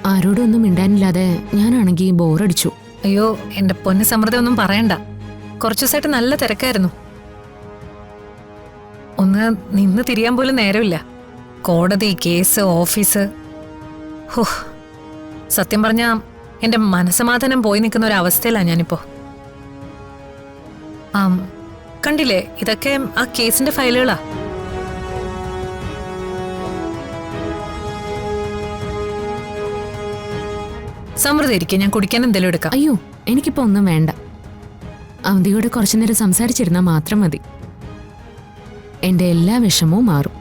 ആരോടും ഒന്നും മിണ്ടാനില്ലാതെ ഞാനാണെങ്കിൽ ബോറടിച്ചു. അയ്യോ എന്റെ പൊന്നു സമൃദ്ധി ഒന്നും പറയണ്ട. കുറച്ചു ദിവസമായിട്ട് നല്ല തിരക്കായിരുന്നു. ഒന്ന് നിന്ന് തിരിയാൻ പോലും നേരമില്ല. കോടതി, കേസ്, ഓഫീസ്. ഹോ, സത്യം പറഞ്ഞാ എന്റെ മനസ്സമാധാനം പോയി നിൽക്കുന്ന ഒരു അവസ്ഥയിലാണ് ഞാനിപ്പോ. കണ്ടില്ലേ, ഇതൊക്കെ ആ കേസിന്റെ ഫയലുകളാ. സമൃദ്ധി ഇരിക്കും, ഞാൻ കുടിക്കാൻ എന്തെങ്കിലും എടുക്കാം. അയ്യോ, എനിക്കിപ്പോ ഒന്നും വേണ്ട. അവന്തിയോട് കുറച്ചു നേരം സംസാരിച്ചിരുന്നാൽ മാത്രം മതി. എന്റെ എല്ലാ വിഷമവും മാറും.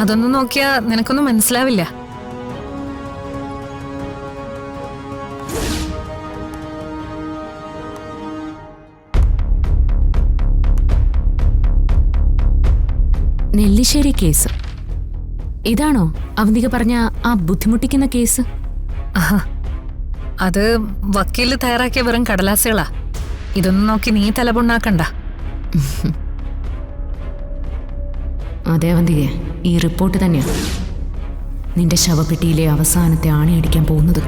അതൊന്നും നോക്കിയാ നിനക്കൊന്നും മനസ്സിലാവില്ല. നെല്ലിശ്ശേരി കേസ് ഇതാണോ അവന്തിക പറഞ്ഞ ആ ബുദ്ധിമുട്ടിക്കുന്ന കേസ്? അത് വക്കീല് തയ്യാറാക്കിയ വെറും കടലാസുകളാ. ഇതൊന്നും നോക്കി നീ തലപുണ്ണാക്കണ്ട. അതെ അവന്തിക, ഈ റിപ്പോർട്ട് തന്നെയാ നിന്റെ ശവപ്പെട്ടിയിലെ അവസാനത്തെ ആണിയടിക്കാൻ പോകുന്നത്.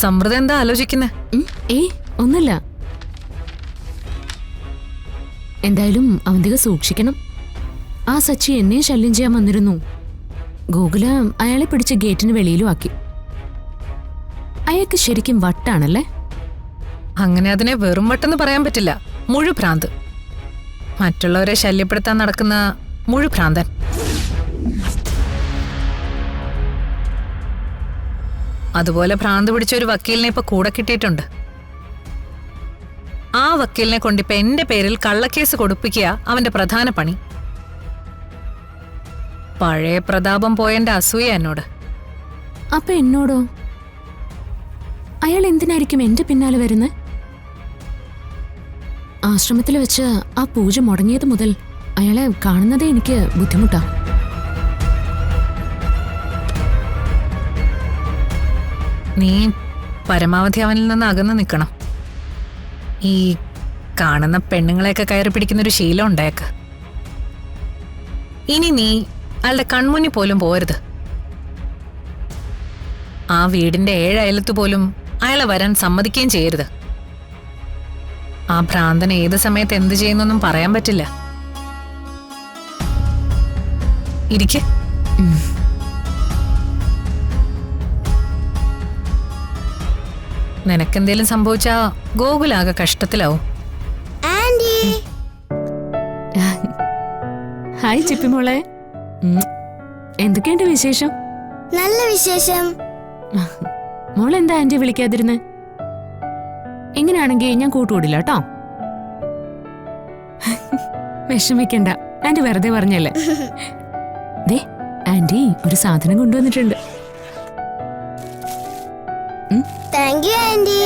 സമൃദ്ധ എന്താ ആലോചിക്കുന്നേ? ഒന്നുമില്ല. എന്തായാലും അവന്തിക സൂക്ഷിക്കണം. ആ സച്ചി എന്നെ ശല്യം ചെയ്യാൻ വന്നിരുന്നു. ഗോകുല അയാളെ പിടിച്ച് ഗേറ്റിന് വെളിയിലും ആക്കി. അയാൾക്ക് ശരിക്കും വട്ടാണല്ലേ? അങ്ങനെ അതിനെ വെറും വട്ടെന്ന് പറയാൻ പറ്റില്ല. മുഴുഭ്രാന്ത്. മറ്റുള്ളവരെ ശല്യപ്പെടുത്താൻ നടക്കുന്ന മുഴുഭ്രാന്തൻ. അതുപോലെ ഭ്രാന്ത് പിടിച്ച ഒരു വക്കീലിനെ ഇപ്പൊ കൂടെ കിട്ടിയിട്ടുണ്ട്. ആ വക്കീലിനെ കൊണ്ടിപ്പോ എന്റെ പേരിൽ കള്ളക്കേസ് കൊടുപ്പിക്കുക അവന്റെ പ്രധാന പണി. പഴയ പ്രതാപം പോയന്റെ അസൂയ എന്നോട്. അപ്പൊ എന്നോടോ? അയാൾ എന്തിനായിരിക്കും എന്റെ പിന്നാലെ വരുന്നത്? ആശ്രമത്തിൽ വെച്ച് ആ പൂജ മുടങ്ങിയത് മുതൽ അയാളെ കാണുന്നതേ എനിക്ക് ബുദ്ധിമുട്ടാ. നീ പരമാവധി അവനിൽ നിന്ന് അകന്ന് നിൽക്കണം. ഈ കാണുന്ന പെണ്ണുങ്ങളെയൊക്കെ കയറി പിടിക്കുന്നൊരു ശീലം ഉണ്ടായേക്ക്. ഇനി നീ അയാളുടെ കൺമുന്നിൽ പോലും പോരുത്. ആ വീടിന്റെ 7 അയലത്ത് പോലും അയാളെ വരാൻ സമ്മതിക്കുകയും ചെയ്യരുത്. ആ ഭ്രാന്തൻ ഏത് സമയത്ത് എന്ത് ചെയ്യുന്നൊന്നും പറയാൻ പറ്റില്ല. ഇരിക്കെ. നിനക്കെന്തേലും സംഭവിച്ചാ ഗോകുലാകെ കഷ്ടത്തിലാവും. ഹായ് ചിപ്പിമോളെ, എന്തൊക്കെയുണ്ട് വിശേഷം? നല്ല വിശേഷം. മോളെന്താ ആന്റി വിളിക്കാതിരുന്ന്? എങ്ങനെയാണെങ്കിൽ ഞാൻ കൂട്ടുകൂടില്ല കേട്ടോ. വിഷമിക്കണ്ട, ആന്റി വെറുതെ പറഞ്ഞല്ലേ. ദേ ആന്റി ഒരു സാധനം കൊണ്ടുവന്നിട്ടുണ്ട്. Thank you aunty.